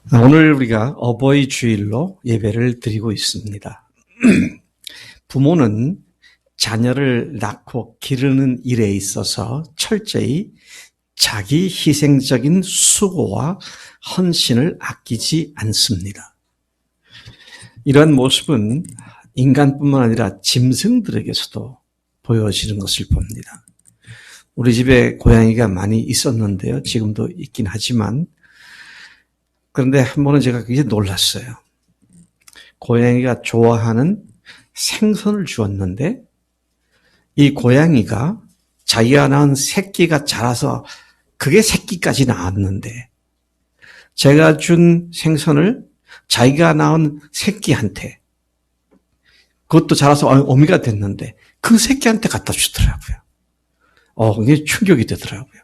오늘 우리가 어버이 주일로 예배를 드리고 있습니다. 부모는 자녀를 낳고 기르는 일에 있어서 철저히 자기 희생적인 수고와 헌신을 아끼지 않습니다. 이러한 모습은 인간뿐만 아니라 짐승들에게서도 보여지는 것을 봅니다. 우리 집에 고양이가 많이 있었는데요. 지금도 있긴 하지만 그런데 한 번은 제가 굉장히 놀랐어요. 고양이가 좋아하는 생선을 주었는데 이 고양이가 자기가 낳은 새끼가 자라서 그게 새끼까지 낳았는데 제가 준 생선을 자기가 낳은 새끼한테 그것도 자라서 어미가 됐는데 그 새끼한테 갖다 주더라고요. 굉장히 충격이 되더라고요.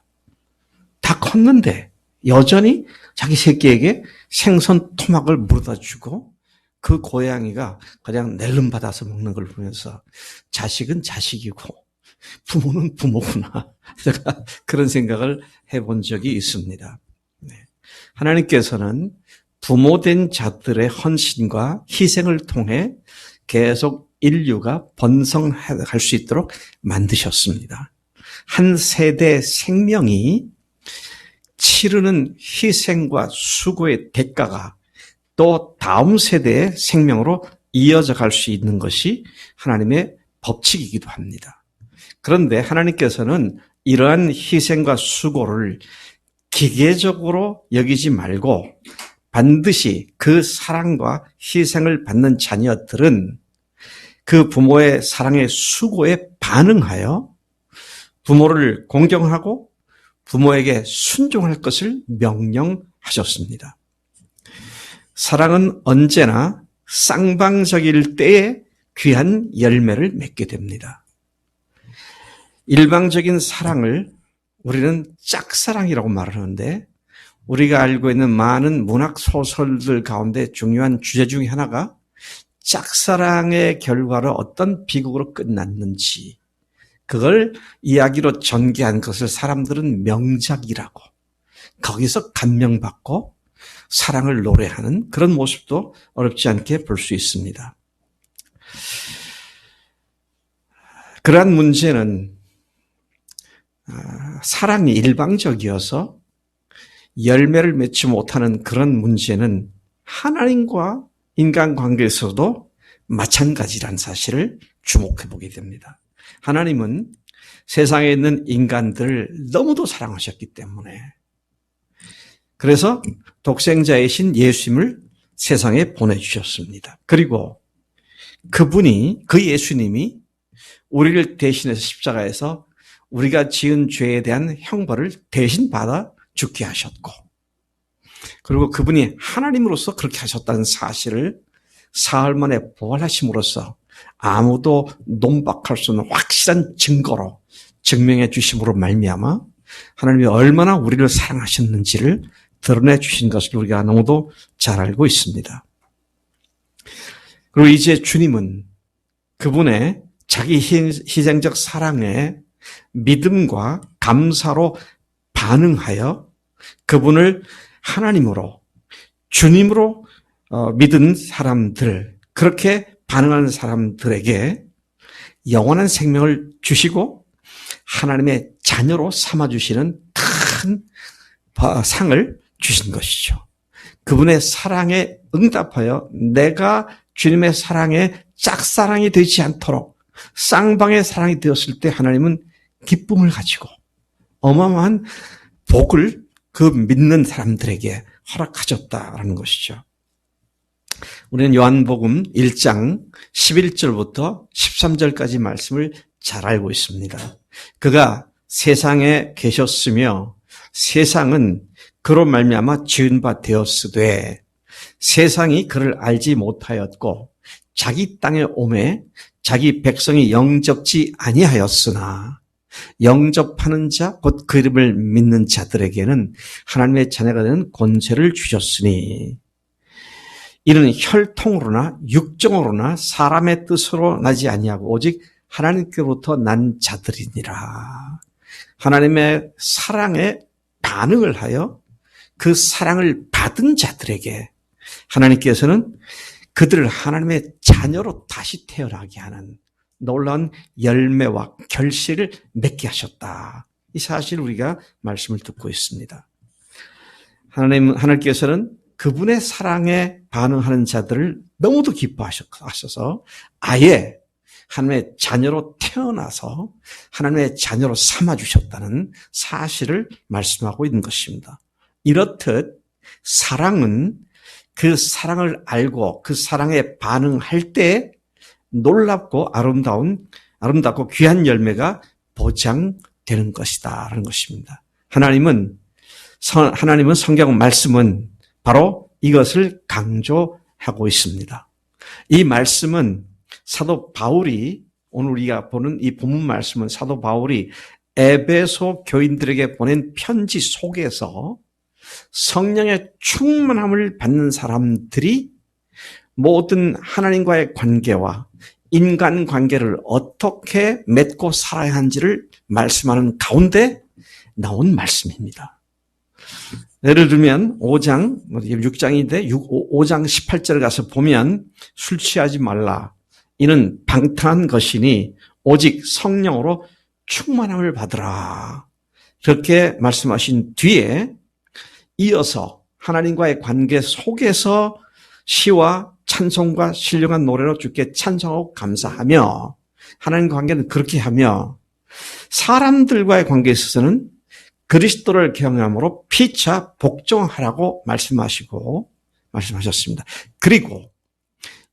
다 컸는데 여전히 자기 새끼에게 생선 토막을 물어다 주고 그 고양이가 그냥 낼름 받아서 먹는 걸 보면서 자식은 자식이고 부모는 부모구나. 제가 그런 생각을 해본 적이 있습니다. 하나님께서는 부모된 자들의 헌신과 희생을 통해 계속 인류가 번성할 수 있도록 만드셨습니다. 한 세대 생명이 치르는 희생과 수고의 대가가 또 다음 세대의 생명으로 이어져 갈 수 있는 것이 하나님의 법칙이기도 합니다. 그런데 하나님께서는 이러한 희생과 수고를 기계적으로 여기지 말고 반드시 그 사랑과 희생을 받는 자녀들은 그 부모의 사랑의 수고에 반응하여 부모를 공경하고 부모에게 순종할 것을 명령하셨습니다. 사랑은 언제나 쌍방적일 때에 귀한 열매를 맺게 됩니다. 일방적인 사랑을 우리는 짝사랑이라고 말하는데 우리가 알고 있는 많은 문학 소설들 가운데 중요한 주제 중에 하나가 짝사랑의 결과로 어떤 비극으로 끝났는지 그걸 이야기로 전개한 것을 사람들은 명작이라고 거기서 감명받고 사랑을 노래하는 그런 모습도 어렵지 않게 볼 수 있습니다. 그러한 문제는 사랑이 일방적이어서 열매를 맺지 못하는 그런 문제는 하나님과 인간관계에서도 마찬가지라는 사실을 주목해 보게 됩니다. 하나님은 세상에 있는 인간들을 너무도 사랑하셨기 때문에 그래서 독생자이신 예수님을 세상에 보내주셨습니다. 그리고 그 예수님이 우리를 대신해서 십자가에서 우리가 지은 죄에 대한 형벌을 대신 받아 죽게 하셨고 그리고 그분이 하나님으로서 그렇게 하셨다는 사실을 사흘 만에 부활하심으로써 아무도 논박할 수 없는 확실한 증거로 증명해 주심으로 말미암아 하나님이 얼마나 우리를 사랑하셨는지를 드러내 주신 것을 우리가 너무도 잘 알고 있습니다. 그리고 이제 주님은 그분의 자기 희생적 사랑에 믿음과 감사로 반응하여 그분을 하나님으로 주님으로 믿은 사람들 그렇게 반응하는 사람들에게 영원한 생명을 주시고 하나님의 자녀로 삼아주시는 큰 상을 주신 것이죠. 그분의 사랑에 응답하여 내가 주님의 사랑에 짝사랑이 되지 않도록 쌍방의 사랑이 되었을 때 하나님은 기쁨을 가지고 어마어마한 복을 그 믿는 사람들에게 허락하셨다라는 것이죠. 우리는 요한복음 1장 11절부터 13절까지 말씀을 잘 알고 있습니다. 그가 세상에 계셨으며 세상은 그로 말미암아 지은 바 되었으되 세상이 그를 알지 못하였고 자기 땅에 오매 자기 백성이 영접지 아니하였으나 영접하는 자 곧 그 이름을 믿는 자들에게는 하나님의 자녀가 되는 권세를 주셨으니 이는 혈통으로나 육정으로나 사람의 뜻으로 나지 아니하고 오직 하나님께로부터 난 자들이니라. 하나님의 사랑에 반응을 하여 그 사랑을 받은 자들에게 하나님께서는 그들을 하나님의 자녀로 다시 태어나게 하는 놀라운 열매와 결실을 맺게 하셨다. 이 사실 우리가 말씀을 듣고 있습니다. 하나님께서는 그분의 사랑에 반응하는 자들을 너무도 기뻐하셔서 아예 하나님의 자녀로 태어나서 하나님의 자녀로 삼아주셨다는 사실을 말씀하고 있는 것입니다. 이렇듯 사랑은 그 사랑을 알고 그 사랑에 반응할 때 놀랍고 아름답고 귀한 열매가 보장되는 것이다 라는 것입니다. 하나님은 성경 말씀은 바로 이것을 강조하고 있습니다. 이 말씀은 사도 바울이 오늘 우리가 보는 이 본문 말씀은 사도 바울이 에베소 교인들에게 보낸 편지 속에서 성령의 충만함을 받는 사람들이 모든 하나님과의 관계와 인간 관계를 어떻게 맺고 살아야 하는지를 말씀하는 가운데 나온 말씀입니다. 예를 들면 6장인데 5장 18절에 가서 보면 술 취하지 말라. 이는 방탕한 것이니 오직 성령으로 충만함을 받으라. 그렇게 말씀하신 뒤에 이어서 하나님과의 관계 속에서 시와 찬송과 신령한 노래로 주께 찬송하고 감사하며 하나님과 관계는 그렇게 하며 사람들과의 관계에 있어서는 그리스도를 경험함으로 피차 복종하라고 말씀하셨습니다. 그리고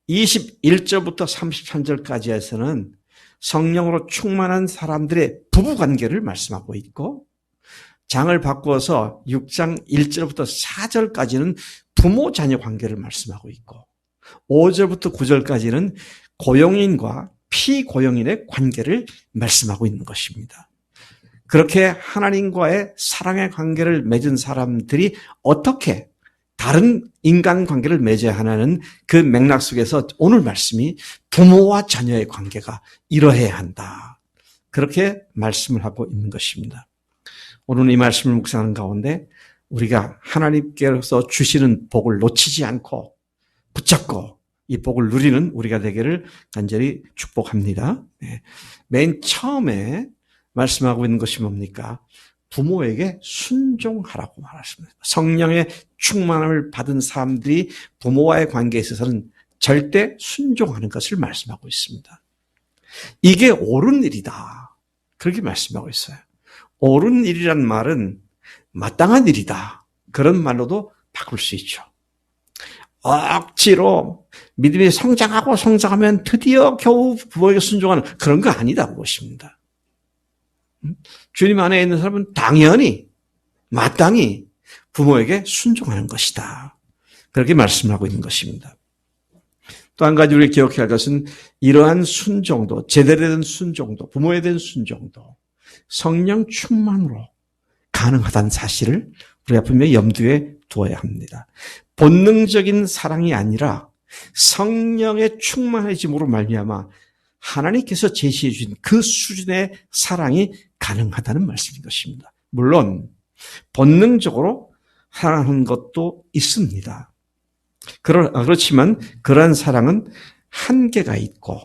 21절부터 33절까지에서는 성령으로 충만한 사람들의 부부관계를 말씀하고 있고 장을 바꾸어서 6장 1절부터 4절까지는 부모 자녀 관계를 말씀하고 있고 5절부터 9절까지는 고용인과 피고용인의 관계를 말씀하고 있는 것입니다. 그렇게 하나님과의 사랑의 관계를 맺은 사람들이 어떻게 다른 인간관계를 맺어야 하냐는 그 맥락 속에서 오늘 말씀이 부모와 자녀의 관계가 이러해야 한다. 그렇게 말씀을 하고 있는 것입니다. 오늘 이 말씀을 묵상하는 가운데 우리가 하나님께서 주시는 복을 놓치지 않고 붙잡고 이 복을 누리는 우리가 되기를 간절히 축복합니다. 맨 처음에 말씀하고 있는 것이 뭡니까? 부모에게 순종하라고 말하십니다. 성령의 충만함을 받은 사람들이 부모와의 관계에 있어서는 절대 순종하는 것을 말씀하고 있습니다. 이게 옳은 일이다. 그렇게 말씀하고 있어요. 옳은 일이란 말은 마땅한 일이다. 그런 말로도 바꿀 수 있죠. 억지로 믿음이 성장하면 드디어 겨우 부모에게 순종하는 그런 거 아니다. 그것입니다. 주님 안에 있는 사람은 당연히 마땅히 부모에게 순종하는 것이다. 그렇게 말씀하고 있는 것입니다. 또 한 가지 우리가 기억해야 할 것은 이러한 순종도, 제대로 된 순종도, 부모에 대한 순종도 성령 충만으로 가능하다는 사실을 우리가 분명히 염두에 두어야 합니다. 본능적인 사랑이 아니라 성령의 충만해짐으로 말미암아 하나님께서 제시해 주신 그 수준의 사랑이 가능하다는 말씀인 것입니다. 물론 본능적으로 사랑하는 것도 있습니다. 그렇지만 그러한 사랑은 한계가 있고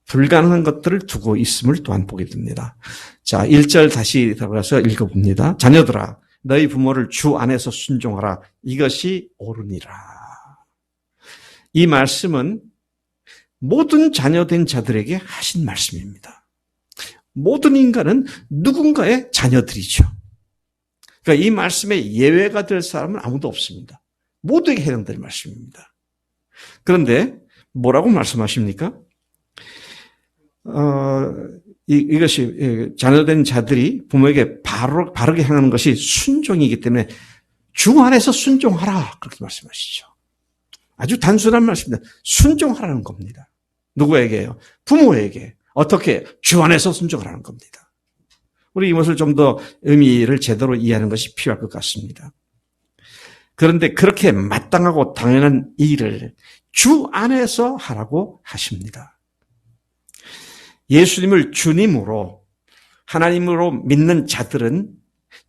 불가능한 것들을 두고 있음을 또한 보게 됩니다. 자, 1절 다시 들어가서 읽어봅니다. 자녀들아, 너희 부모를 주 안에서 순종하라. 이것이 옳으니라. 이 말씀은 모든 자녀된 자들에게 하신 말씀입니다. 모든 인간은 누군가의 자녀들이죠. 그러니까 이 말씀에 예외가 될 사람은 아무도 없습니다. 모두에게 해당될 말씀입니다. 그런데 뭐라고 말씀하십니까? 이것이 자녀된 자들이 부모에게 바르게 행하는 것이 순종이기 때문에 주 안에서 순종하라. 그렇게 말씀하시죠. 아주 단순한 말씀입니다. 순종하라는 겁니다. 누구에게요? 부모에게. 어떻게? 주 안에서 순종하라는 겁니다. 우리 이것을 좀 더 의미를 제대로 이해하는 것이 필요할 것 같습니다. 그런데 그렇게 마땅하고 당연한 일을 주 안에서 하라고 하십니다. 예수님을 주님으로 하나님으로 믿는 자들은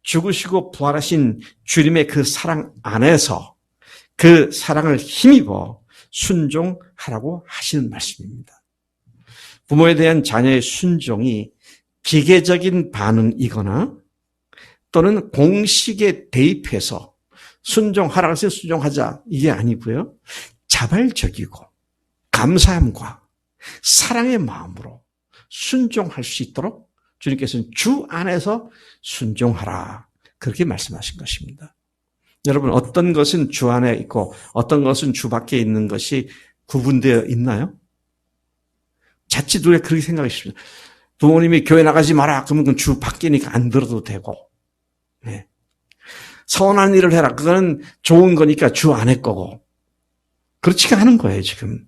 죽으시고 부활하신 주님의 그 사랑 안에서 그 사랑을 힘입어 순종하라고 하시는 말씀입니다. 부모에 대한 자녀의 순종이 기계적인 반응이거나 또는 공식에 대입해서 순종하라고 해서 순종하자 이게 아니고요. 자발적이고 감사함과 사랑의 마음으로 순종할 수 있도록 주님께서는 주 안에서 순종하라 그렇게 말씀하신 것입니다. 여러분 어떤 것은 주 안에 있고 어떤 것은 주 밖에 있는 것이 구분되어 있나요? 자칫 우리가 그렇게 생각하십시오. 부모님이 교회 나가지 마라 그러면 그건 주 밖이니까 안 들어도 되고 네. 선한 일을 해라 그거는 좋은 거니까 주 안에 거고 그렇지가 않은 거예요 지금.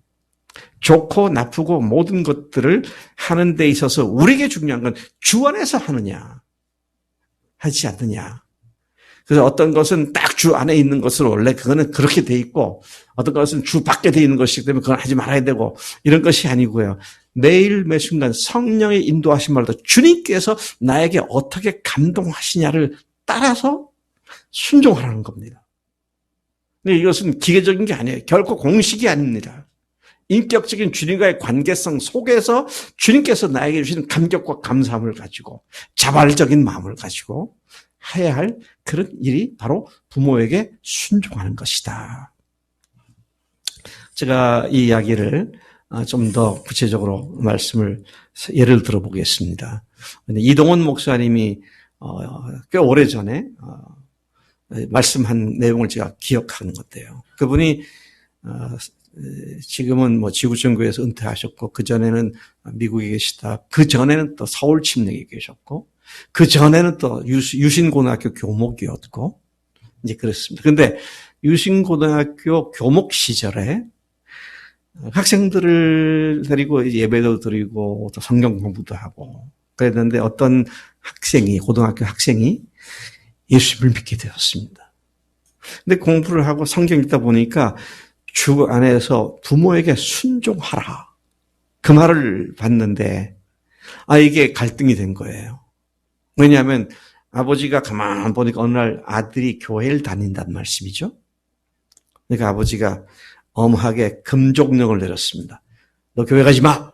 좋고 나쁘고 모든 것들을 하는 데 있어서 우리에게 중요한 건 주 안에서 하느냐 하지 않느냐. 그래서 어떤 것은 딱 주 안에 있는 것은 원래 그거는 그렇게 돼 있고 어떤 것은 주 밖에 돼 있는 것이기 때문에 그건 하지 말아야 되고 이런 것이 아니고요. 매일 매 순간 성령의 인도하신 말도 주님께서 나에게 어떻게 감동하시냐를 따라서 순종하라는 겁니다. 근데 이것은 기계적인 게 아니에요. 결코 공식이 아닙니다. 인격적인 주님과의 관계성 속에서 주님께서 나에게 주시는 감격과 감사함을 가지고 자발적인 마음을 가지고 해야 할 그런 일이 바로 부모에게 순종하는 것이다. 제가 이 이야기를 좀 더 구체적으로 예를 들어보겠습니다. 이동원 목사님이 꽤 오래전에 말씀한 내용을 제가 기억하는 건데요. 그분이 지금은 지구촌교회에서 은퇴하셨고 그전에는 미국에 계시다. 그전에는 또 서울 침례에 계셨고 그전에는 또 유신고등학교 교목이었고 이제 그랬습니다. 그런데 유신고등학교 교목 시절에 학생들을 데리고 예배도 드리고 또 성경 공부도 하고 그랬는데 어떤 고등학교 학생이 예수님을 믿게 되었습니다. 근데 공부를 하고 성경 읽다 보니까 주 안에서 부모에게 순종하라. 그 말을 봤는데, 이게 갈등이 된 거예요. 왜냐하면 아버지가 가만 보니까 어느 날 아들이 교회를 다닌다는 말씀이죠. 그러니까 아버지가 엄하게 금족령을 내렸습니다. 너 교회 가지 마!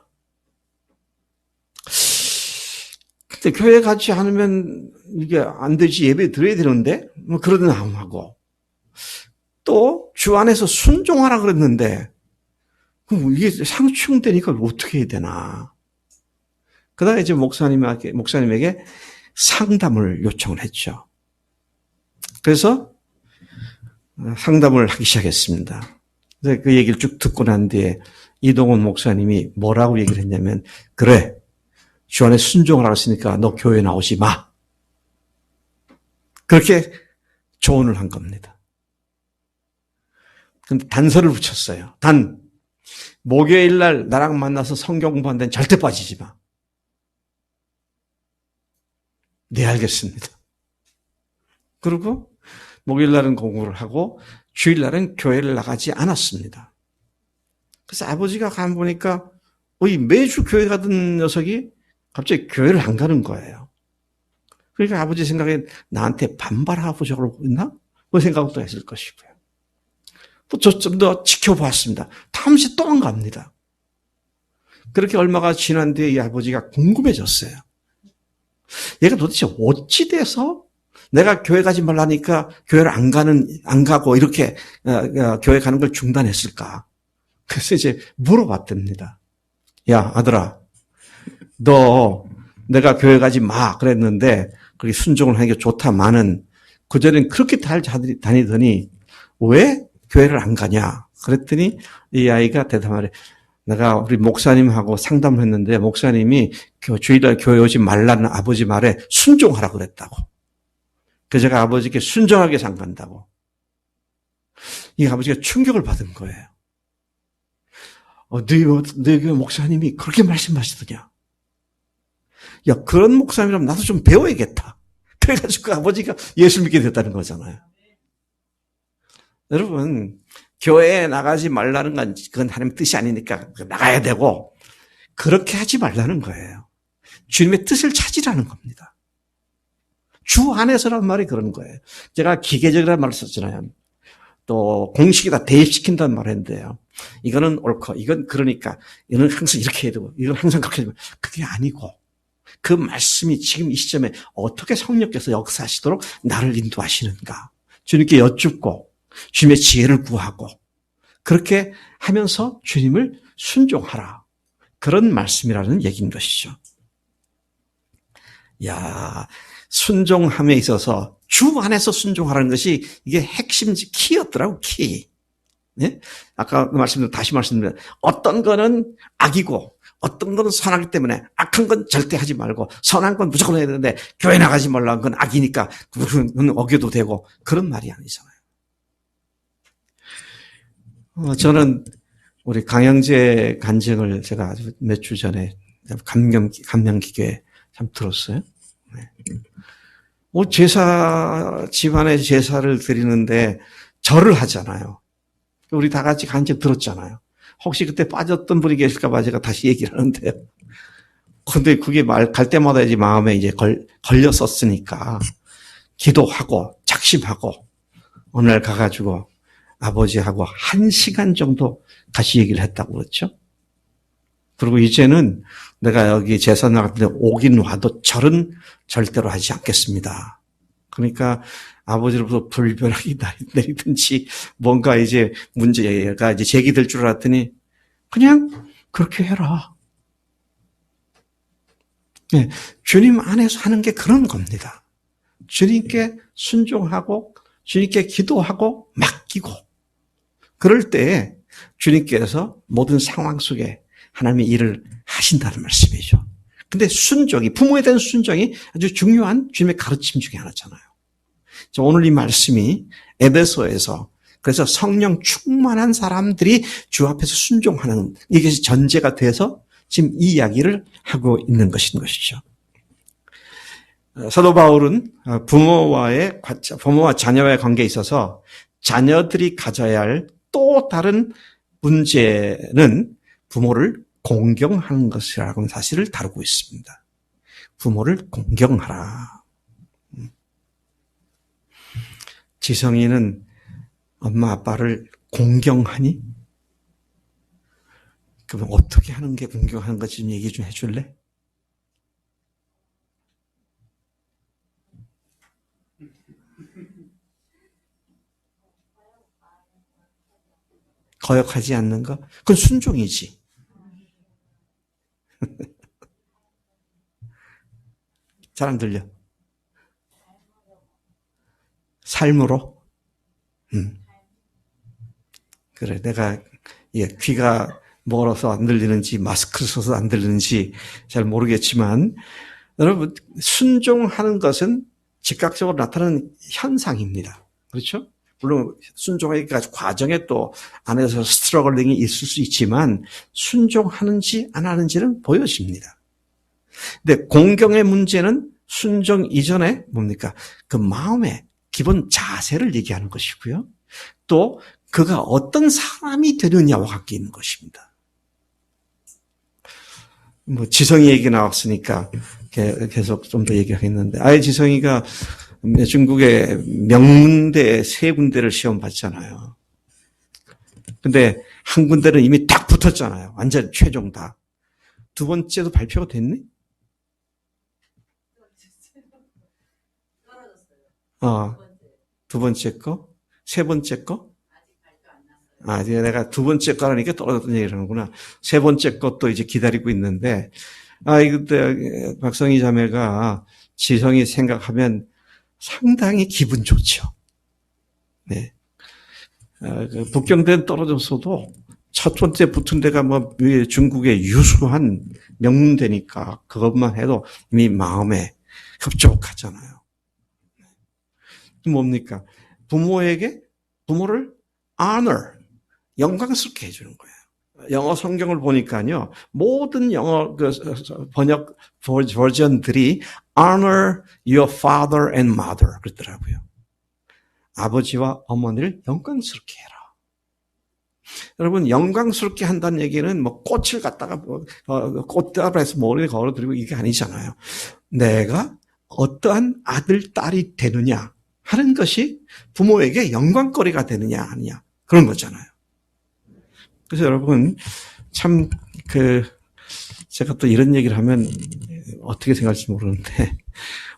근데 교회 가지 않으면 이게 안 되지. 예배 드려야 되는데? 그러든 하고. 또 주 안에서 순종하라 그랬는데 그럼 이게 상충되니까 어떻게 해야 되나. 그러다가 이제 목사님에게 상담을 요청을 했죠. 그래서 상담을 하기 시작했습니다. 그래서 그 얘기를 쭉 듣고 난 뒤에 이동원 목사님이 뭐라고 얘기를 했냐면 그래 주 안에 순종하라고 했으니까 너 교회 나오지 마. 그렇게 조언을 한 겁니다. 근데 단서를 붙였어요. 목요일 날 나랑 만나서 성경 공부하는 데는 절대 빠지지 마. 네, 알겠습니다. 그리고 목요일 날은 공부를 하고 주일 날은 교회를 나가지 않았습니다. 그래서 아버지가 가만 보니까 매주 교회 가던 녀석이 갑자기 교회를 안 가는 거예요. 그러니까 아버지 생각에 나한테 반발하고 저러고 있나? 그 생각도 했을 것이고요. 좀 더 지켜봤습니다. 다음시 또 안 갑니다. 그렇게 얼마가 지난 뒤에 이 아버지가 궁금해졌어요. 얘가 도대체 어찌 돼서 내가 교회 가지 말라니까 교회를 안 가고 이렇게 교회 가는 걸 중단했을까? 그래서 이제 물어봤답니다. 야, 아들아, 너 내가 교회 가지 마 그랬는데 그게 순종을 하는 게 좋다마는 그전엔 그렇게 다니더니 왜 교회를 안 가냐? 그랬더니 이 아이가 대답하래. 내가 우리 목사님하고 상담을 했는데 목사님이 주일날 교회 오지 말라는 아버지 말에 순종하라고 그랬다고. 그래서 제가 아버지께 순종하게 상간다고. 이 아버지가 충격을 받은 거예요. 네 교회 목사님이 그렇게 말씀하시더냐? 야, 그런 목사님이라면 나도 좀 배워야겠다. 그래가지고 그 아버지가 예수 믿게 됐다는 거잖아요. 여러분, 교회에 나가지 말라는 건 그건 하나님의 뜻이 아니니까 나가야 되고 그렇게 하지 말라는 거예요. 주님의 뜻을 찾으라는 겁니다. 주 안에서란 말이 그런 거예요. 제가 기계적이라는 말을 썼잖아요. 또 공식에다 대입시킨다는 말을 했는데요. 이거는 옳고 이건 그러니까 이건 항상 이렇게 해야 되고 이건 항상 그렇게 해야 되고 그게 아니고 그 말씀이 지금 이 시점에 어떻게 성령께서 역사하시도록 나를 인도하시는가 주님께 여쭙고 주님의 지혜를 구하고 그렇게 하면서 주님을 순종하라. 그런 말씀이라는 얘기인 것이죠. 야, 순종함에 있어서 주 안에서 순종하라는 것이 이게 핵심 키였더라고, 키. 네? 아까 말씀드린 다시 말씀드리면 어떤 거는 악이고 어떤 거는 선하기 때문에 악한 건 절대 하지 말고 선한 건 무조건 해야 되는데 교회 나가지 말라는 건 악이니까 그건 어겨도 되고 그런 말이 아니잖아요. 저는 우리 강영재 간증을 제가 아주 몇 주 전에 감명깊게 참 들었어요. 네. 집안에 제사를 드리는데 절을 하잖아요. 우리 다 같이 간증 들었잖아요. 혹시 그때 빠졌던 분이 계실까봐 제가 다시 얘기를 하는데요. 근데 그게 갈 때마다 이제 마음에 이제 걸렸었으니까 기도하고 작심하고 어느 날 가가지고 아버지하고 1시간 정도 다시 얘기를 했다고 그랬죠. 그리고 이제는 내가 여기 제사 나갈 때 오긴 와도 절은 절대로 하지 않겠습니다. 그러니까 아버지로부터 불변하게 내리든지 뭔가 이제 문제가 이제 제기될 줄 알았더니 그냥 그렇게 해라. 네, 주님 안에서 하는 게 그런 겁니다. 주님께 순종하고 주님께 기도하고 맡기고 그럴 때 주님께서 모든 상황 속에 하나님의 일을 하신다는 말씀이죠. 근데 순종이, 부모에 대한 순종이 아주 중요한 주님의 가르침 중에 하나잖아요. 오늘 이 말씀이 에베소에서 그래서 성령 충만한 사람들이 주 앞에서 순종하는 이것이 전제가 돼서 지금 이 이야기를 하고 있는 것이죠. 사도 바울은 부모와 자녀와의 관계에 있어서 자녀들이 가져야 할 또 다른 문제는 부모를 공경하는 것이라는 사실을 다루고 있습니다. 부모를 공경하라. 지성이는 엄마 아빠를 공경하니? 그럼 어떻게 하는 게 공경하는 건지 좀 얘기 좀 해줄래? 거역하지 않는 거? 그건 순종이지. 잘 안 들려. 삶으로? 그래, 내가 귀가 멀어서 안 들리는지 마스크를 써서 안 들리는지 잘 모르겠지만 여러분 순종하는 것은 즉각적으로 나타나는 현상입니다. 그렇죠? 물론 순종하기까지 과정에 또 안에서 스트러글링이 있을 수 있지만 순종하는지 안 하는지는 보여집니다. 근데 공경의 문제는 순종 이전에 뭡니까? 그 마음의 기본 자세를 얘기하는 것이고요. 또 그가 어떤 사람이 되느냐와 관계 있는 것입니다. 지성이 얘기 나왔으니까 계속 좀 더 얘기하겠는데 아예 지성이가 중국의 명문대 3군데를 시험 봤잖아요. 근데 한 군데는 이미 딱 붙었잖아요. 완전 최종 다. 2번째도 발표가 됐니? 두 번째 거? 3번째 거? 이제 내가 2번째 거라니까 떨어졌던 얘기를 하는구나. 3번째 것도 이제 기다리고 있는데, 이때 박성희 자매가 지성이 생각하면 상당히 기분 좋죠. 네. 북경대는 떨어졌어도 첫 번째 붙은 데가 중국의 유수한 명문대니까 그것만 해도 이미 마음에 흡족하잖아요. 뭡니까? 부모를 honor, 영광스럽게 해주는 거예요. 영어 성경을 보니까요, 모든 영어 번역 버전들이 honor your father and mother 그랬더라고요. 아버지와 어머니를 영광스럽게 해라. 여러분, 영광스럽게 한다는 얘기는 꽃을 갖다가 꽃다발에서 머리에 걸어드리고 이게 아니잖아요. 내가 어떠한 아들, 딸이 되느냐 하는 것이 부모에게 영광거리가 되느냐 아니냐 그런 거잖아요. 그래서 여러분 참 제가 또 이런 얘기를 하면 어떻게 생각할지 모르는데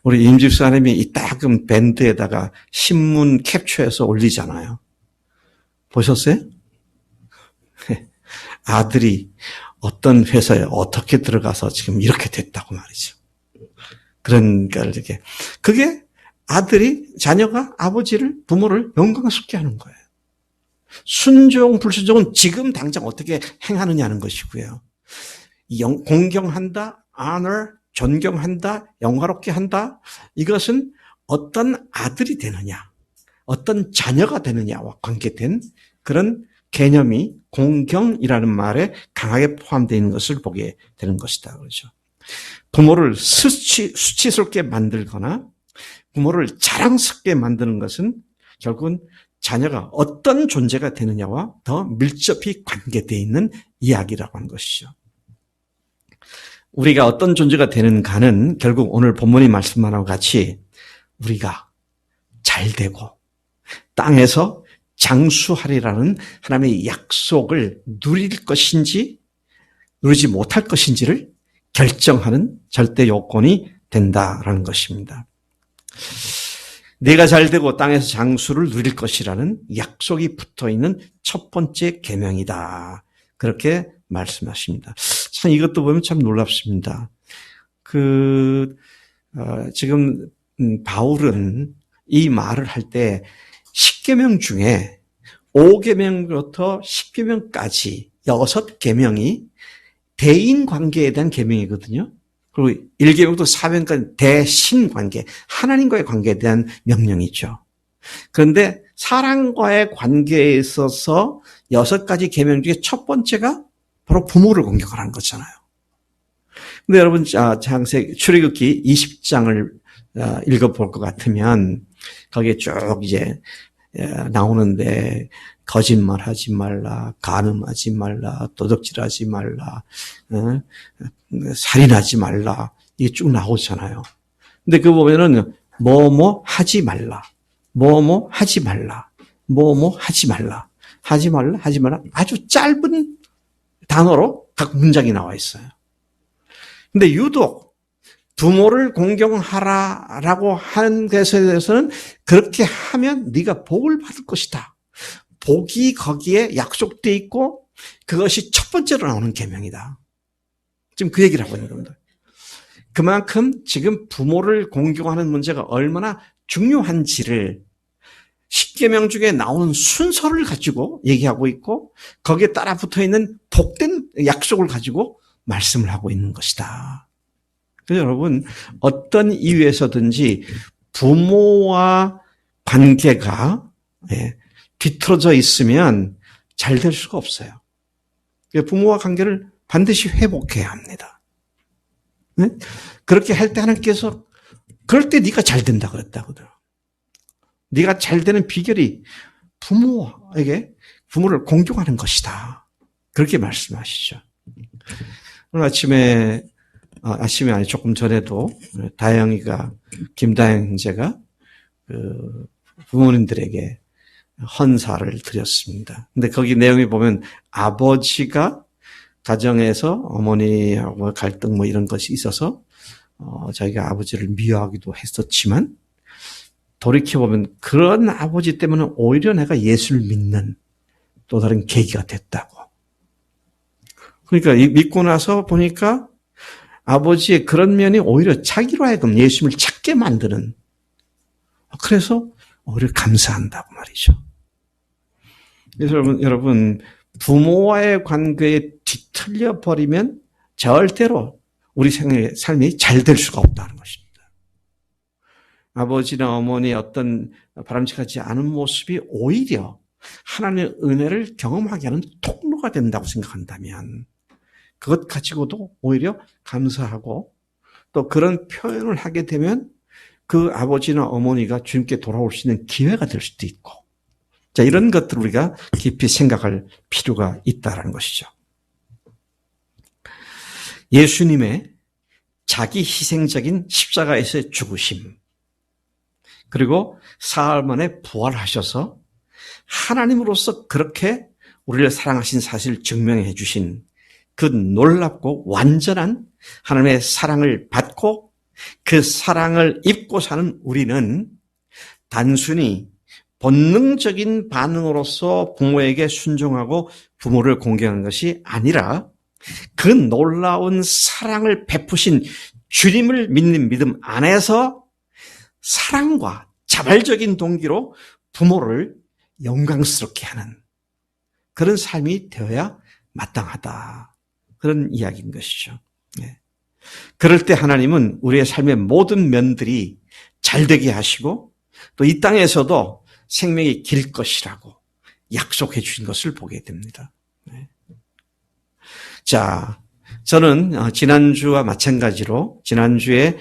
우리 임집사님이 이 작은 밴드에다가 신문 캡처해서 올리잖아요. 보셨어요? 아들이 어떤 회사에 어떻게 들어가서 지금 이렇게 됐다고 말이죠. 그러니까 이렇게 그게 자녀가 부모를 영광스럽게 하는 거예요. 순종, 불순종은 지금 당장 어떻게 행하느냐는 것이고요. 공경한다, honor, 존경한다, 영화롭게 한다. 이것은 어떤 아들이 되느냐, 어떤 자녀가 되느냐와 관계된 그런 개념이 공경이라는 말에 강하게 포함되어 있는 것을 보게 되는 것이다. 그렇죠. 부모를 수치스럽게 만들거나 부모를 자랑스럽게 만드는 것은 결국은 자녀가 어떤 존재가 되느냐와 더 밀접히 관계되어 있는 이야기라고 하는 것이죠. 우리가 어떤 존재가 되는가는 결국 오늘 본문이 말씀하는 것 같이 우리가 잘되고 땅에서 장수하리라는 하나님의 약속을 누릴 것인지 누리지 못할 것인지를 결정하는 절대 요건이 된다라는 것입니다. 내가 잘되고 땅에서 장수를 누릴 것이라는 약속이 붙어있는 첫 번째 계명이다. 그렇게 말씀하십니다. 참 이것도 보면 참 놀랍습니다. 지금 바울은 이 말을 할 때 10계명 중에 5계명부터 10계명까지 6계명이 대인 관계에 대한 계명이거든요. 그리고 1계명부터 4계명까지 대신 관계, 하나님과의 관계에 대한 명령이죠. 그런데 사람과의 관계에 있어서 6가지 계명 중에 첫 번째가 바로 부모를 공경하라는 거잖아요. 근데 여러분, 출애굽기 20장을 읽어볼 것 같으면 거기에 쭉 이제 나오는데 거짓말하지 말라, 간음하지 말라, 도둑질하지 말라, 살인하지 말라 이게 쭉 나오잖아요. 근데 그거 보면은 뭐뭐 하지 말라, 뭐뭐 하지 말라, 뭐뭐 하지 말라, 하지 말라, 하지 말라 아주 짧은 단어로 각 문장이 나와 있어요. 근데 유독 부모를 공경하라라고 하는 것에 대해서는 그렇게 하면 네가 복을 받을 것이다. 복이 거기에 약속되어 있고 그것이 첫 번째로 나오는 계명이다. 지금 그 얘기를 하고 있는 겁니다. 그만큼 지금 부모를 공경하는 문제가 얼마나 중요한지를 10계명 중에 나오는 순서를 가지고 얘기하고 있고 거기에 따라 붙어있는 복된 약속을 가지고 말씀을 하고 있는 것이다. 그래서 여러분 어떤 이유에서든지 부모와 관계가 뒤틀어져 있으면 잘 될 수가 없어요. 부모와 관계를 반드시 회복해야 합니다. 그렇게 할 때 하나님께서 그럴 때 네가 잘 된다 그랬다거든. 네가 잘 되는 비결이 부모를 공경하는 것이다. 그렇게 말씀하시죠. 오늘 아침에 아니 조금 전에도 김다영 형제가 부모님들에게 헌사를 드렸습니다. 근데 거기 내용에 보면 아버지가 가정에서 어머니하고 갈등 이런 것이 있어서 자기가 아버지를 미워하기도 했었지만 돌이켜보면 그런 아버지 때문에 오히려 내가 예수를 믿는 또 다른 계기가 됐다고. 그러니까 믿고 나서 보니까 아버지의 그런 면이 오히려 자기로 하여금 예수님을 찾게 만드는, 그래서 오히려 감사한다고 말이죠. 그래서 여러분 부모와의 관계에 뒤틀려 버리면 절대로 우리 삶이 잘 될 수가 없다는 것입니다. 아버지나 어머니의 어떤 바람직하지 않은 모습이 오히려 하나님의 은혜를 경험하게 하는 통로가 된다고 생각한다면 그것 가지고도 오히려 감사하고 또 그런 표현을 하게 되면 그 아버지나 어머니가 주님께 돌아올 수 있는 기회가 될 수도 있고, 자, 이런 것들을 우리가 깊이 생각할 필요가 있다는 것이죠. 예수님의 자기 희생적인 십자가에서의 죽으심, 그리고 사흘 만에 부활하셔서 하나님으로서 그렇게 우리를 사랑하신 사실을 증명해 주신 그 놀랍고 완전한 하나님의 사랑을 받고 그 사랑을 입고 사는 우리는 단순히 본능적인 반응으로서 부모에게 순종하고 부모를 공경하는 것이 아니라 그 놀라운 사랑을 베푸신 주님을 믿는 믿음 안에서 사랑과 자발적인 동기로 부모를 영광스럽게 하는 그런 삶이 되어야 마땅하다. 그런 이야기인 것이죠. 네. 그럴 때 하나님은 우리의 삶의 모든 면들이 잘 되게 하시고 또 이 땅에서도 생명이 길 것이라고 약속해 주신 것을 보게 됩니다. 네. 자, 저는 지난주와 마찬가지로 지난주에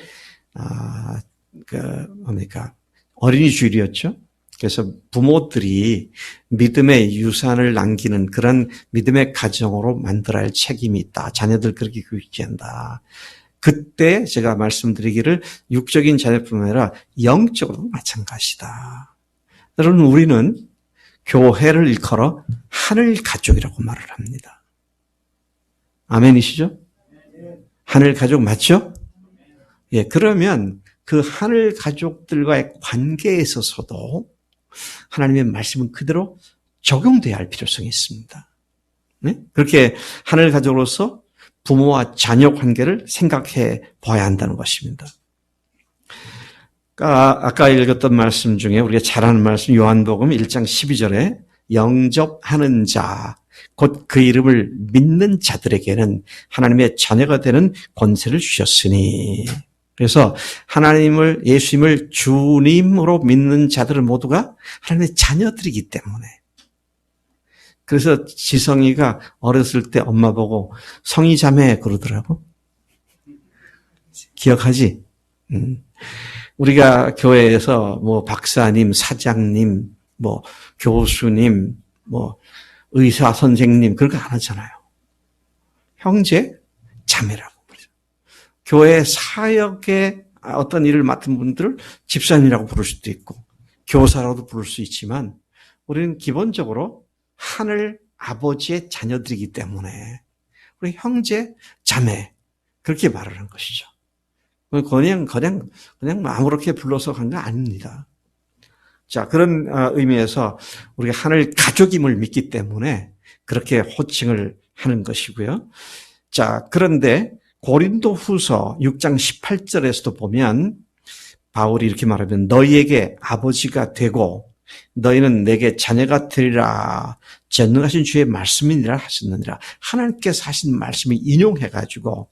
어린이 주일이었죠. 그래서 부모들이 믿음의 유산을 남기는 그런 믿음의 가정으로 만들어야 할 책임이 있다. 자녀들 그렇게 교육해야 한다. 그때 제가 말씀드리기를 육적인 자녀뿐만 아니라 영적으로도 마찬가지다. 여러분, 우리는 교회를 일컬어 하늘 가족이라고 말을 합니다. 아멘이시죠? 하늘 가족 맞죠? 예, 그러면 그 하늘 가족들과의 관계에 있어서도 하나님의 말씀은 그대로 적용돼야 할 필요성이 있습니다. 네? 그렇게 하늘 가족으로서 부모와 자녀 관계를 생각해 봐야 한다는 것입니다. 아까 읽었던 말씀 중에 우리가 잘 아는 말씀 요한복음 1장 12절에 영접하는 자, 곧 그 이름을 믿는 자들에게는 하나님의 자녀가 되는 권세를 주셨으니. 그래서 하나님을, 예수님을 주님으로 믿는 자들은 모두가 하나님의 자녀들이기 때문에. 그래서 지성이가 어렸을 때 엄마 보고 성희 자매 그러더라고. 기억하지? 우리가 교회에서 뭐 박사님, 사장님, 뭐 교수님, 뭐 의사 선생님 그런 거 안 하잖아요. 형제, 자매라고. 교회 사역에 어떤 일을 맡은 분들을 집사님이라고 부를 수도 있고 교사라고도 부를 수 있지만 우리는 기본적으로 하늘 아버지의 자녀들이기 때문에 우리 형제, 자매 그렇게 말을 한 것이죠. 그냥 아무렇게 불러서 간 거 아닙니다. 자, 그런 의미에서 우리가 하늘 가족임을 믿기 때문에 그렇게 호칭을 하는 것이고요. 자, 그런데 고린도후서 6장 18절에서도 보면 바울이 이렇게 말하면 너희에게 아버지가 되고 너희는 내게 자녀가 되리라 전능하신 주의 말씀이니라 하셨느니라. 하나님께서 하신 말씀을 인용해가지고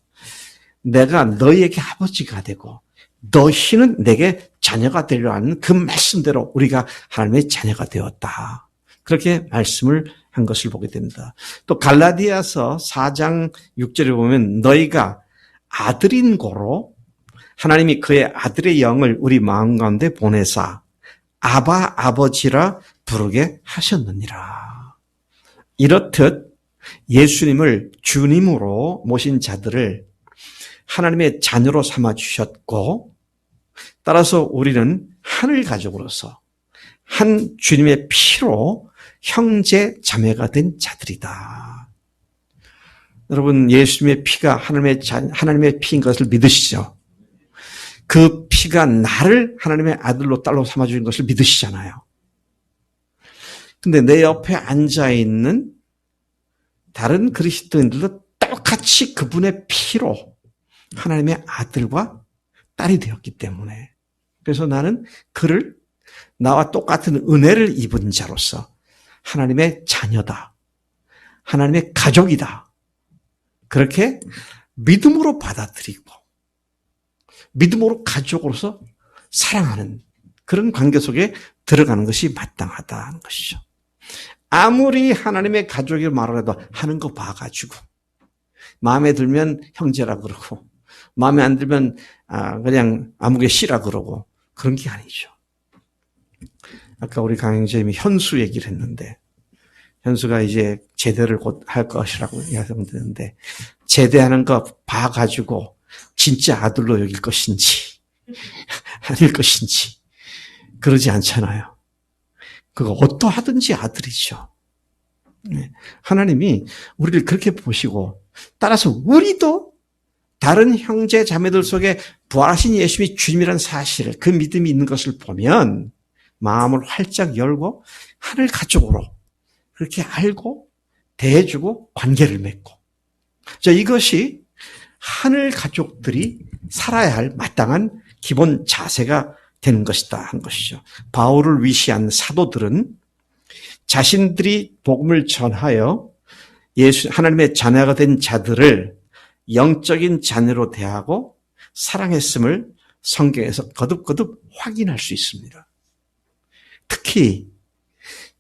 내가 너희에게 아버지가 되고 너희는 내게 자녀가 되리라는 그 말씀대로 우리가 하나님의 자녀가 되었다. 그렇게 말씀을 한 것을 보게 됩니다. 또 갈라디아서 4장 6절에 보면 너희가 아들인 고로 하나님이 그의 아들의 영을 우리 마음 가운데 보내사 아바 아버지라 부르게 하셨느니라. 이렇듯 예수님을 주님으로 모신 자들을 하나님의 자녀로 삼아 주셨고 따라서 우리는 하늘 가족으로서 한 주님의 피로 형제 자매가 된 자들이다. 여러분, 예수님의 피가 하나님의 피인 것을 믿으시죠? 그 피가 나를 하나님의 아들로 딸로 삼아주신 것을 믿으시잖아요. 근데 내 옆에 앉아있는 다른 그리스도인들도 똑같이 그분의 피로 하나님의 아들과 딸이 되었기 때문에 그래서 나는 그를 나와 똑같은 은혜를 입은 자로서 하나님의 자녀다. 하나님의 가족이다. 그렇게 믿음으로 받아들이고 믿음으로 가족으로서 사랑하는 그런 관계 속에 들어가는 것이 마땅하다는 것이죠. 아무리 하나님의 가족이 말을 해도 하는 거 봐가지고 마음에 들면 형제라 그러고 마음에 안 들면 그냥 아무개 씨라 그러고 그런 게 아니죠. 아까 우리 강영재님이 현수 얘기를 했는데 현수가 이제 제대를 곧 할 것이라고 이야기했는데 제대하는 거 봐가지고 진짜 아들로 여길 것인지 아닐 것인지 그러지 않잖아요. 그거 어떠하든지 아들이죠. 하나님이 우리를 그렇게 보시고 따라서 우리도 다른 형제 자매들 속에 부활하신 예수님이 주님이라는 사실을 그 믿음이 있는 것을 보면 마음을 활짝 열고 하늘 가족으로 그렇게 알고 대해주고 관계를 맺고 자 이것이 하늘 가족들이 살아야 할 마땅한 기본 자세가 되는 것이다 한 것이죠. 바울을 위시한 사도들은 자신들이 복음을 전하여 예수 하나님의 자녀가 된 자들을 영적인 자녀로 대하고 사랑했음을 성경에서 거듭거듭 확인할 수 있습니다. 특히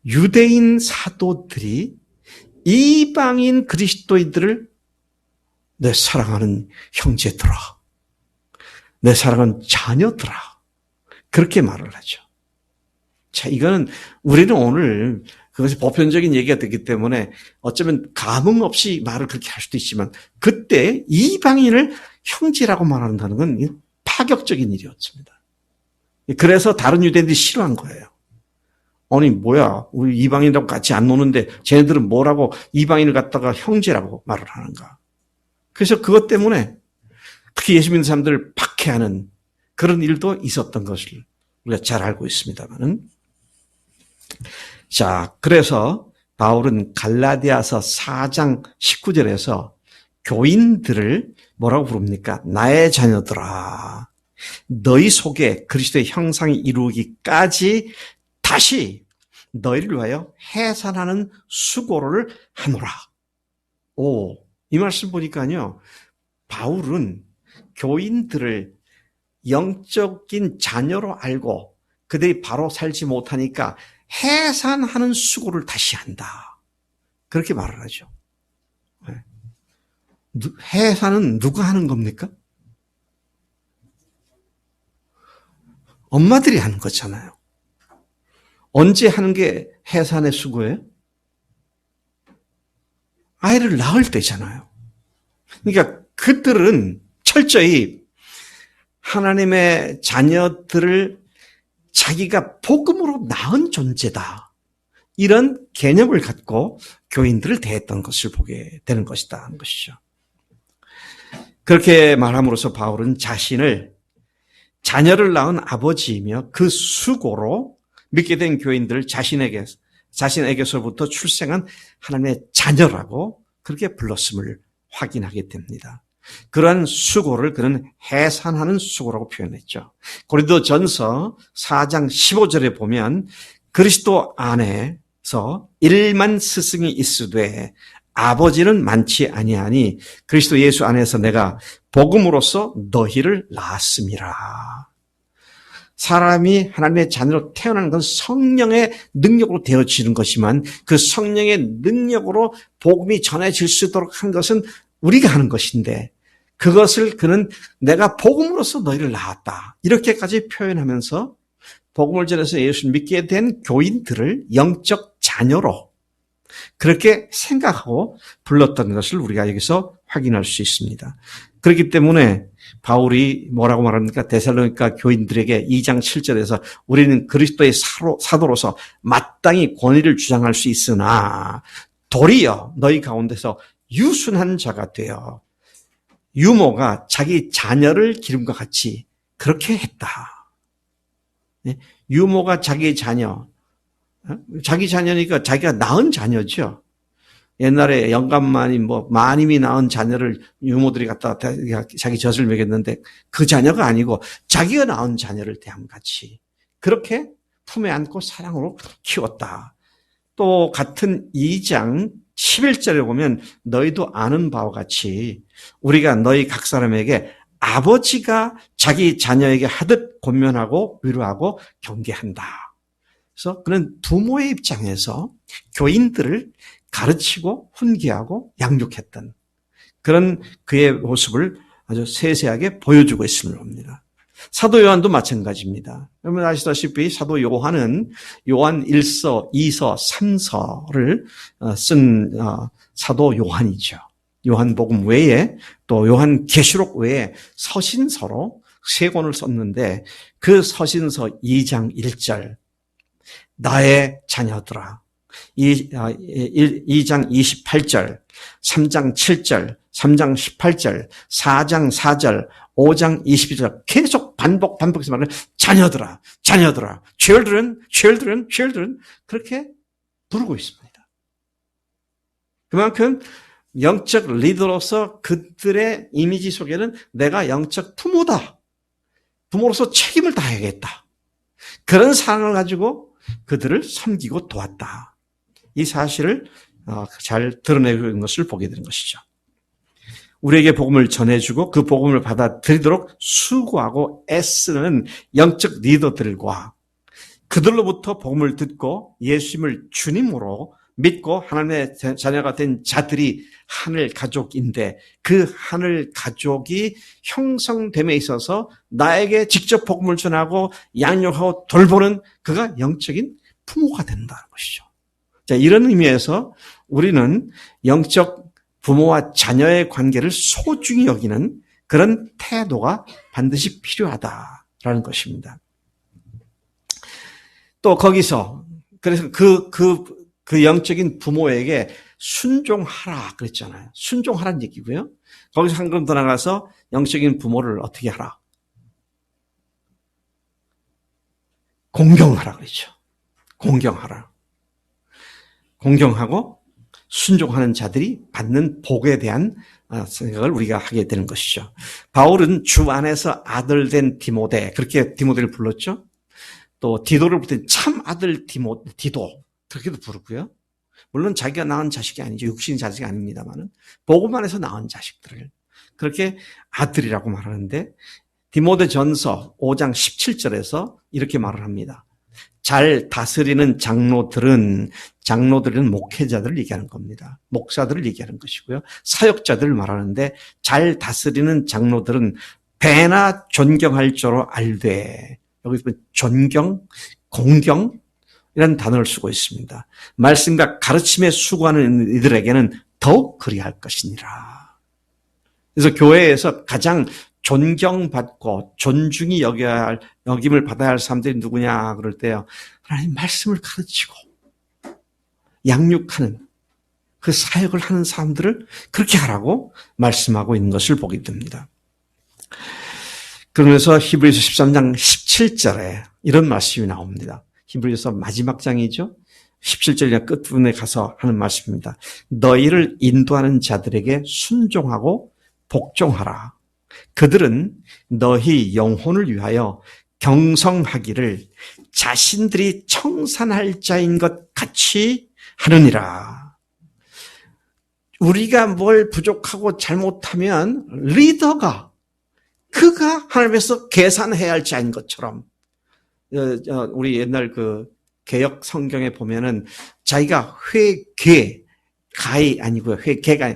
유대인 사도들이 이방인 그리스도인들을 내 사랑하는 형제들아, 내 사랑하는 자녀들아 그렇게 말을 하죠. 자, 이거는 우리는 오늘 그것이 보편적인 얘기가 되기 때문에 어쩌면 감흥 없이 말을 그렇게 할 수도 있지만 그때 이방인을 형제라고 말한다는 건 파격적인 일이었습니다. 그래서 다른 유대인들이 싫어한 거예요. 아니 뭐야 우리 이방인이라고 같이 안 노는데 쟤네들은 뭐라고 이방인을 갖다가 형제라고 말을 하는가. 그래서 그것 때문에 특히 예수 믿는 사람들을 박해하는 그런 일도 있었던 것을 우리가 잘 알고 있습니다만은 자, 그래서 바울은 갈라디아서 4장 19절에서 교인들을 뭐라고 부릅니까? 나의 자녀들아, 너희 속에 그리스도의 형상이 이루기까지 다시 너희를 위하여 해산하는 수고를 하노라. 오, 이 말씀 보니까요, 바울은 교인들을 영적인 자녀로 알고 그들이 바로 살지 못하니까 해산하는 수고를 다시 한다. 그렇게 말을 하죠. 해산은 누가 하는 겁니까? 엄마들이 하는 거잖아요. 언제 하는 게 해산의 수고예요? 아이를 낳을 때잖아요. 그러니까 그들은 철저히 하나님의 자녀들을 자기가 복음으로 낳은 존재다. 이런 개념을 갖고 교인들을 대했던 것을 보게 되는 것이다 하는 것이죠. 그렇게 말함으로써 바울은 자신을 자녀를 낳은 아버지이며 그 수고로 믿게 된 교인들을 자신에게서부터 출생한 하나님의 자녀라고 그렇게 불렀음을 확인하게 됩니다. 그러한 수고를 그는 해산하는 수고라고 표현했죠. 고린도전서 4장 15절에 보면 그리스도 안에서 1만 스승이 있으되 아버지는 많지 아니하니 그리스도 예수 안에서 내가 복음으로써 너희를 낳았음이라. 사람이 하나님의 자녀로 태어나는 건 성령의 능력으로 되어지는 것이지만 그 성령의 능력으로 복음이 전해질 수 있도록 한 것은 우리가 하는 것인데 그것을 그는 내가 복음으로써 너희를 낳았다. 이렇게까지 표현하면서 복음을 전해서 예수를 믿게 된 교인들을 영적 자녀로 그렇게 생각하고 불렀던 것을 우리가 여기서 확인할 수 있습니다. 그렇기 때문에 바울이 뭐라고 말합니까? 데살로니가 교인들에게 2장 7절에서 우리는 그리스도의 사도로서 마땅히 권위를 주장할 수 있으나 도리어 너희 가운데서 유순한 자가 되어 유모가 자기 자녀를 기름과 같이 그렇게 했다. 유모가 자기 자녀니까 자기가 낳은 자녀죠. 옛날에 영감마님, 마님이 낳은 자녀를 유모들이 갖다 자기 젖을 먹였는데 그 자녀가 아니고 자기가 낳은 자녀를 대함같이 그렇게 품에 안고 사랑으로 키웠다. 또 같은 2장 11절에 보면 너희도 아는 바와 같이 우리가 너희 각 사람에게 아버지가 자기 자녀에게 하듯 권면하고 위로하고 경계한다. 그래서 그는 부모의 입장에서 교인들을 가르치고 훈계하고 양육했던 그런 그의 모습을 아주 세세하게 보여주고 있음을 봅니다. 사도 요한도 마찬가지입니다. 여러분 아시다시피 사도 요한은 요한 1서, 2서, 3서를 쓴 사도 요한이죠. 요한복음 외에 또 요한계시록 외에 서신서로 세 권을 썼는데 그 서신서 2장 1절 나의 자녀들아 2장 28절 3장 7절 3장 18절 4장 4절 5장 22절 계속 반복해서 말하는 자녀들아 자녀들아 children children children 그렇게 부르고 있습니다. 그만큼 영적 리더로서 그들의 이미지 속에는 내가 영적 부모다. 부모로서 책임을 다해야겠다. 그런 사랑을 가지고 그들을 섬기고 도왔다. 이 사실을 잘 드러내고 있는 것을 보게 되는 것이죠. 우리에게 복음을 전해주고 그 복음을 받아들이도록 수고하고 애쓰는 영적 리더들과 그들로부터 복음을 듣고 예수님을 주님으로 믿고 하나님의 자녀가 된 자들이 하늘 가족인데 그 하늘 가족이 형성됨에 있어서 나에게 직접 복음을 전하고 양육하고 돌보는 그가 영적인 부모가 된다는 것이죠. 자, 이런 의미에서 우리는 영적 부모와 자녀의 관계를 소중히 여기는 그런 태도가 반드시 필요하다라는 것입니다. 또 거기서 그래서 그 영적인 부모에게 순종하라 그랬잖아요. 순종하라는 얘기고요. 거기서 한 걸음 더 나가서 영적인 부모를 어떻게 하라? 공경하라 그랬죠. 공경하라. 공경하고 순종하는 자들이 받는 복에 대한 생각을 우리가 하게 되는 것이죠. 바울은 주 안에서 아들 된 디모데 그렇게 디모데를 불렀죠. 또 디도를 부를 때 참 아들 디도 그렇게도 부르고요. 물론 자기가 낳은 자식이 아니죠. 육신 자식이 아닙니다만은 복음 안에서 낳은 자식들을 그렇게 아들이라고 말하는데 디모데전서 5장 17절에서 이렇게 말을 합니다. 잘 다스리는 장로들은 목회자들을 얘기하는 겁니다. 목사들을 얘기하는 것이고요. 사역자들을 말하는데 잘 다스리는 장로들은 배나 존경할 줄 알되 여기서 존경, 공경 이라는 단어를 쓰고 있습니다. 말씀과 가르침에 수고하는 이들에게는 더욱 그리할 것이니라. 그래서 교회에서 가장 존경받고 존중이 여김을 받아야 할 사람들이 누구냐 그럴 때요. 하나님 말씀을 가르치고 양육하는 그 사역을 하는 사람들을 그렇게 하라고 말씀하고 있는 것을 보게 됩니다. 그러면서 히브리서 13장 17절에 이런 말씀이 나옵니다. 히브리서 마지막 장이죠. 17절이나 끝부분에 가서 하는 말씀입니다. 너희를 인도하는 자들에게 순종하고 복종하라. 그들은 너희 영혼을 위하여 경성하기를 자신들이 청산할 자인 것 같이 하느니라. 우리가 뭘 부족하고 잘못하면 리더가 그가 하나님께서 계산해야 할 자인 것처럼 우리 옛날 그 개역 성경에 보면은 자기가 가이 아니고요. 회계가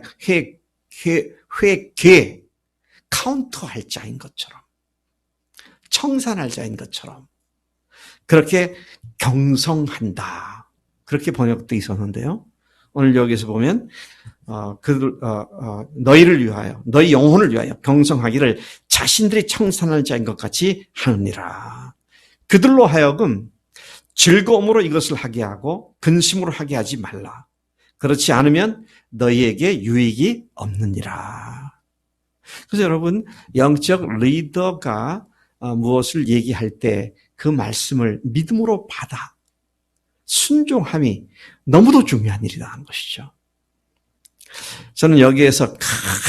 회계 카운터할 자인 것처럼 청산할 자인 것처럼 그렇게 경성한다. 그렇게 번역돼 있었는데요. 오늘 여기서 보면 너희를 위하여 너희 영혼을 위하여 경성하기를 자신들이 청산할 자인 것 같이 하느니라. 그들로 하여금 즐거움으로 이것을 하게 하고 근심으로 하게 하지 말라. 그렇지 않으면 너희에게 유익이 없느니라. 그래서 여러분 영적 리더가 무엇을 얘기할 때 그 말씀을 믿음으로 받아 순종함이 너무도 중요한 일이라는 것이죠. 저는 여기에서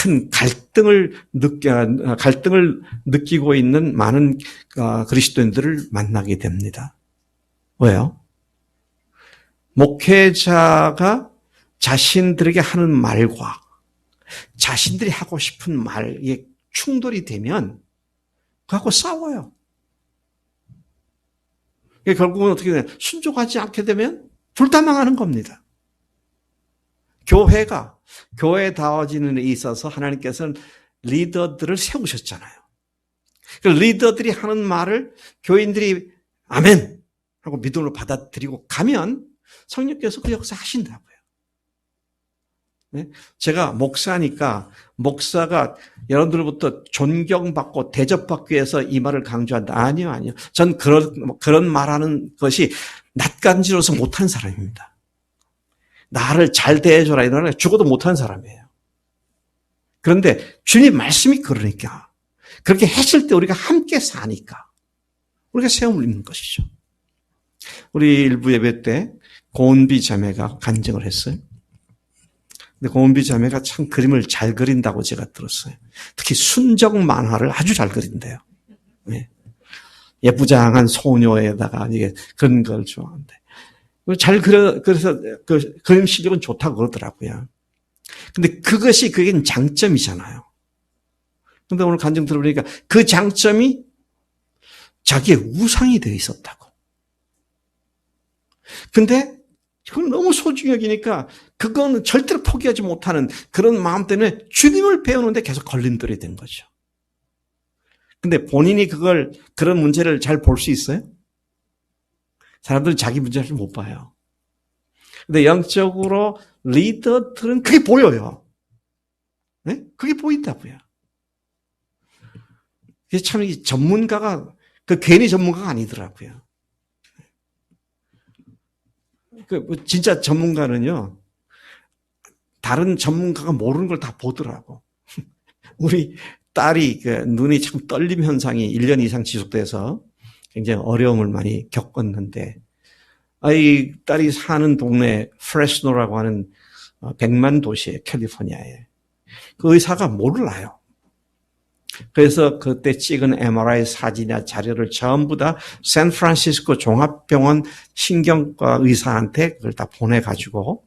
큰 갈등을 느끼고 있는 많은 그리스도인들을 만나게 됩니다. 왜요? 목회자가 자신들에게 하는 말과 자신들이 하고 싶은 말에 충돌이 되면 그하고 싸워요. 결국은 어떻게 되냐? 순종하지 않게 되면 불타망하는 겁니다. 교회다워지는 데 있어서 하나님께서는 리더들을 세우셨잖아요. 그 리더들이 하는 말을 교인들이 아멘 하고 믿음으로 받아들이고 가면 성령께서 그 역사 하신다고요. 네? 제가 목사니까 목사가 여러분들부터 존경받고 대접받기 위해서 이 말을 강조한다. 아니요, 아니요. 전 그런 말하는 것이 낯간지러워서 못하는 사람입니다. 나를 잘 대해줘라 이러는 죽어도 못하는 사람이에요. 그런데 주님 말씀이 그러니까 그렇게 했을 때 우리가 함께 사니까 우리가 세움을 입는 것이죠. 우리 일부 예배 때 고은비 자매가 간증을 했어요. 근데 고은비 자매가 참 그림을 잘 그린다고 제가 들었어요. 특히 순정 만화를 아주 잘 그린대요. 네. 예쁘장한 소녀에다가 이게 그런 걸 좋아하는데. 그래서 그 그림 실력은 좋다고 그러더라고요. 근데 그게 장점이잖아요. 근데 오늘 간증 들어보니까 그 장점이 자기의 우상이 되어 있었다고. 근데 그건 너무 소중히 여기니까 그건 절대로 포기하지 못하는 그런 마음 때문에 주님을 배우는데 계속 걸림돌이 된 거죠. 근데 본인이 그런 문제를 잘 볼 수 있어요? 사람들은 자기 문제를 못 봐요. 근데 영적으로 리더들은 그게 보여요. 네? 그게 보인다고요. 그게 참 이 전문가가 괜히 전문가가 아니더라고요. 진짜 전문가는요, 다른 전문가가 모르는 걸 다 보더라고. 우리 딸이 눈이 참 떨림 현상이 1년 이상 지속돼서 굉장히 어려움을 많이 겪었는데, 이 딸이 사는 동네 프레스노라고 하는 100만 도시에 캘리포니아에 그 의사가 몰라요. 그래서 그때 찍은 MRI 사진이나 자료를 전부 다 샌프란시스코 종합병원 신경과 의사한테 그걸 다 보내가지고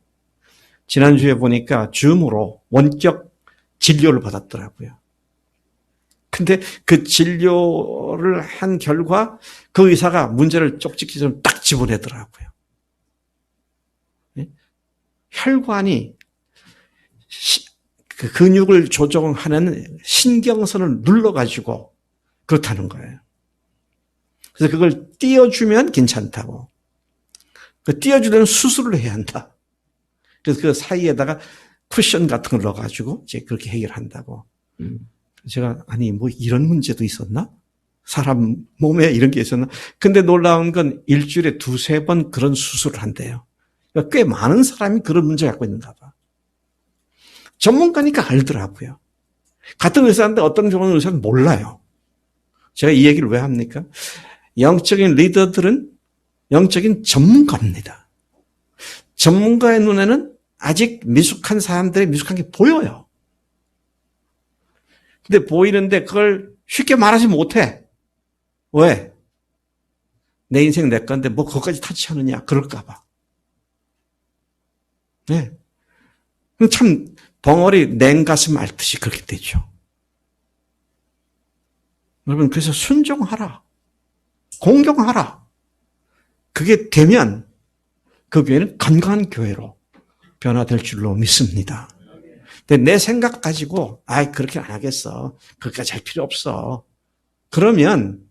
지난주에 보니까 줌으로 원격 진료를 받았더라고요. 근데 그 진료를 한 결과 그 의사가 문제를 쪽집기 좀 딱 집어내더라고요. 혈관이 그 근육을 조정하는 신경선을 눌러가지고 그렇다는 거예요. 그래서 그걸 띄워주면 괜찮다고. 그 띄워주려면 수술을 해야 한다. 그래서 그 사이에다가 쿠션 같은 걸 넣어가지고 이제 그렇게 해결한다고. 제가 뭐 이런 문제도 있었나? 사람 몸에 이런 게 있었나? 근데 놀라운 건 일주일에 2-3번 그런 수술을 한대요. 그러니까 꽤 많은 사람이 그런 문제 갖고 있는가 봐. 전문가니까 알더라고요. 같은 의사인데 어떤 좋은 의사는 몰라요. 제가 이 얘기를 왜 합니까? 영적인 리더들은 영적인 전문가입니다. 전문가의 눈에는 아직 미숙한 사람들의 미숙한 게 보여요. 근데 보이는데 그걸 쉽게 말하지 못해. 왜? 내 인생 내 건데 뭐 그것까지 터치하느냐 그럴까 봐. 네. 참 벙어리 냉가슴 앓듯이 그렇게 되죠. 여러분 그래서 순종하라. 공경하라. 그게 되면 그 교회는 건강한 교회로 변화될 줄로 믿습니다. 근데 내 생각 가지고 그렇게 안 하겠어. 그것까지 할 필요 없어. 그러면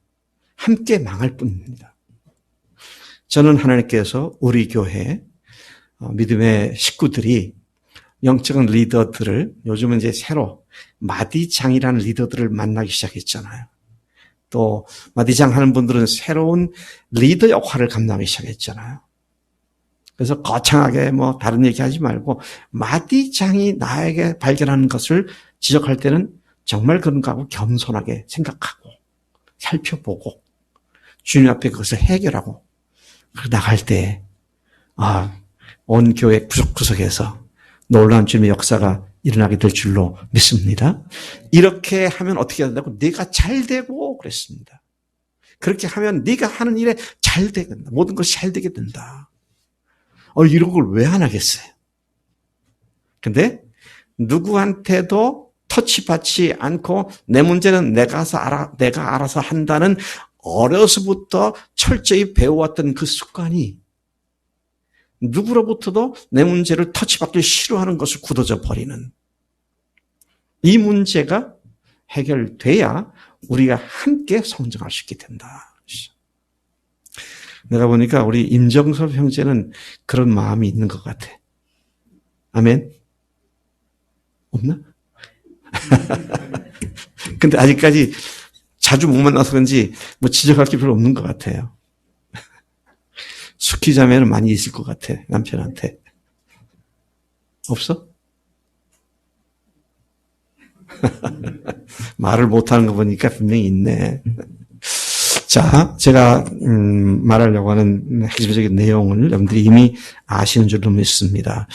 함께 망할 뿐입니다. 저는 하나님께서 우리 교회 믿음의 식구들이 영적인 리더들을 요즘은 이제 새로 마디장이라는 리더들을 만나기 시작했잖아요. 또 마디장 하는 분들은 새로운 리더 역할을 감당하기 시작했잖아요. 그래서 거창하게 다른 얘기하지 말고 마디장이 나에게 발견하는 것을 지적할 때는 정말 그런가 하고 겸손하게 생각하고 살펴보고 주님 앞에 그것을 해결하고 나갈 때 온 교회 구석구석에서 놀라운 주님의 역사가 일어나게 될 줄로 믿습니다. 이렇게 하면 어떻게 된다고? 네가 잘 되고 그랬습니다. 그렇게 하면 네가 하는 일에 잘 되겠다. 모든 것이 잘 되게 된다. 이런 걸 왜 안 하겠어요? 근데 누구한테도 터치받지 않고 내 문제는 내가 알아서 한다는 어려서부터 철저히 배워왔던 그 습관이 누구로부터도 내 문제를 터치받기 싫어하는 것을 굳어져 버리는 이 문제가 해결돼야 우리가 함께 성장할 수 있게 된다. 내가 보니까 우리 임정섭 형제는 그런 마음이 있는 것 같아. 아멘. 없나? 근데 아직까지 자주 못 만나서 그런지 뭐 지적할 게 별로 없는 것 같아요. 숙기자매는 많이 있을 것 같아, 남편한테. 없어? 말을 못하는 거 보니까 분명히 있네. 자, 제가 말하려고 하는 핵심적인 내용을 여러분들이 이미 아시는 줄로 믿습니다.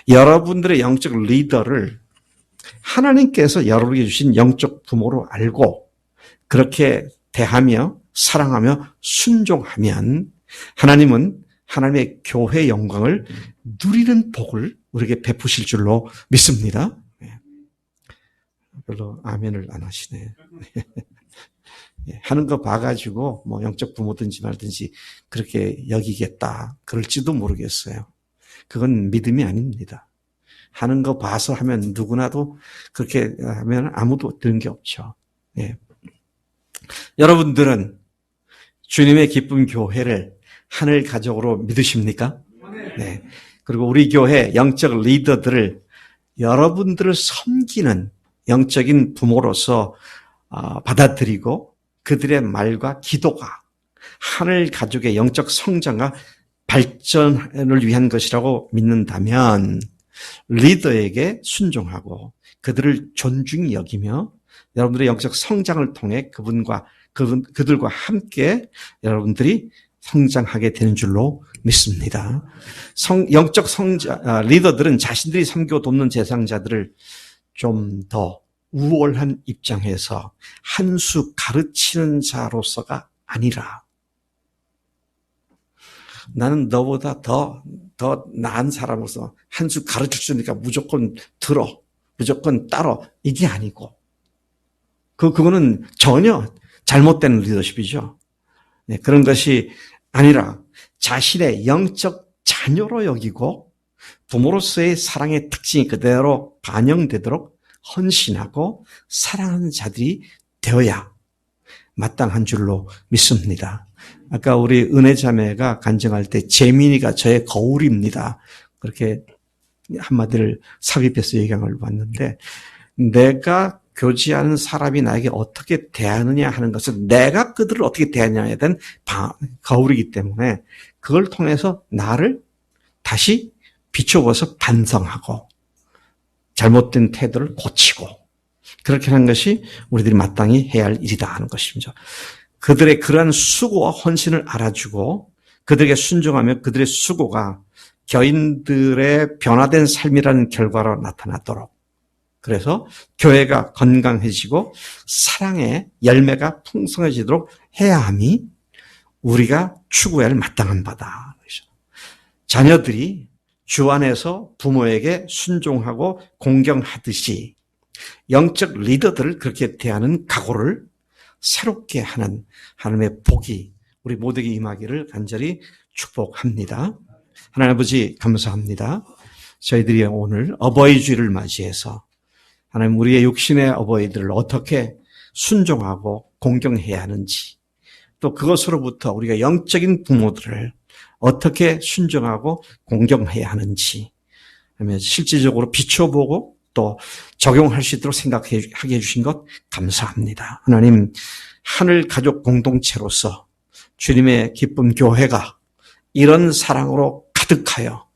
여러분들의 영적 리더를 하나님께서 여러분에게 주신 영적 부모로 알고 그렇게 대하며 사랑하며 순종하면 하나님은 하나님의 교회의 영광을 누리는 복을 우리에게 베푸실 줄로 믿습니다. 별로 아멘을 안 하시네. 하는 거 봐가지고 뭐 영적 부모든지 말든지 그렇게 여기겠다 그럴지도 모르겠어요. 그건 믿음이 아닙니다. 하는 거 봐서 하면 누구나도 그렇게 하면 아무도 들은 게 없죠. 예. 여러분들은 주님의 기쁜 교회를 하늘 가족으로 믿으십니까? 네. 그리고 우리 교회 영적 리더들을 여러분들을 섬기는 영적인 부모로서 받아들이고 그들의 말과 기도가 하늘 가족의 영적 성장과 발전을 위한 것이라고 믿는다면 리더에게 순종하고 그들을 존중히 여기며 여러분들의 영적 성장을 통해 그들과 함께 여러분들이 성장하게 되는 줄로 믿습니다. 영적 리더들은 자신들이 섬기고 돕는 대상자들을 좀 더 우월한 입장에서 한 수 가르치는 자로서가 아니라 나는 너보다 더 나은 사람으로서 한 수 가르칠 수 있으니까 무조건 들어, 무조건 따라 이게 아니고 그거는 전혀 잘못된 리더십이죠. 네, 그런 것이 아니라 자신의 영적 자녀로 여기고 부모로서의 사랑의 특징이 그대로 반영되도록 헌신하고 사랑하는 자들이 되어야 마땅한 줄로 믿습니다. 아까 우리 은혜자매가 간증할 때 재민이가 저의 거울입니다. 그렇게 한마디를 삽입해서 얘기한 걸 봤는데 내가 교제하는 사람이 나에게 어떻게 대하느냐 하는 것은 내가 그들을 어떻게 대하느냐에 대한 거울이기 때문에 그걸 통해서 나를 다시 비춰보아서 반성하고 잘못된 태도를 고치고 그렇게 하는 것이 우리들이 마땅히 해야 할 일이다 하는 것입니다. 그들의 그러한 수고와 헌신을 알아주고 그들에게 순종하며 그들의 수고가 교인들의 변화된 삶이라는 결과로 나타나도록 그래서 교회가 건강해지고 사랑의 열매가 풍성해지도록 해야 함이 우리가 추구해야 할 마땅한 바다. 자녀들이 주 안에서 부모에게 순종하고 공경하듯이 영적 리더들을 그렇게 대하는 각오를 새롭게 하는 하나님의 복이 우리 모두에게 임하기를 간절히 축복합니다. 하나님 아버지 감사합니다. 저희들이 오늘 어버이 주일을 맞이해서 하나님 우리의 육신의 어버이들을 어떻게 순종하고 공경해야 하는지 또 그것으로부터 우리가 영적인 부모들을 어떻게 순종하고 공경해야 하는지 실질적으로 비춰보고 또 적용할 수 있도록 생각하게 해주신 것 감사합니다. 하나님 하늘 가족 공동체로서 주님의 기쁜 교회가 이런 사랑으로 가득하여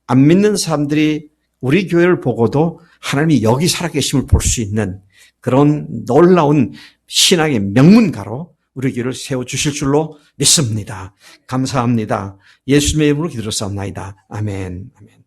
안 믿는 사람들이 우리 교회를 보고도 하나님이 여기 살아계심을 볼 수 있는 그런 놀라운 신앙의 명문가로 우리 교회를 세워주실 줄로 믿습니다. 감사합니다. 예수님의 이름으로 기도를 싸움나이다. 아멘. 아멘.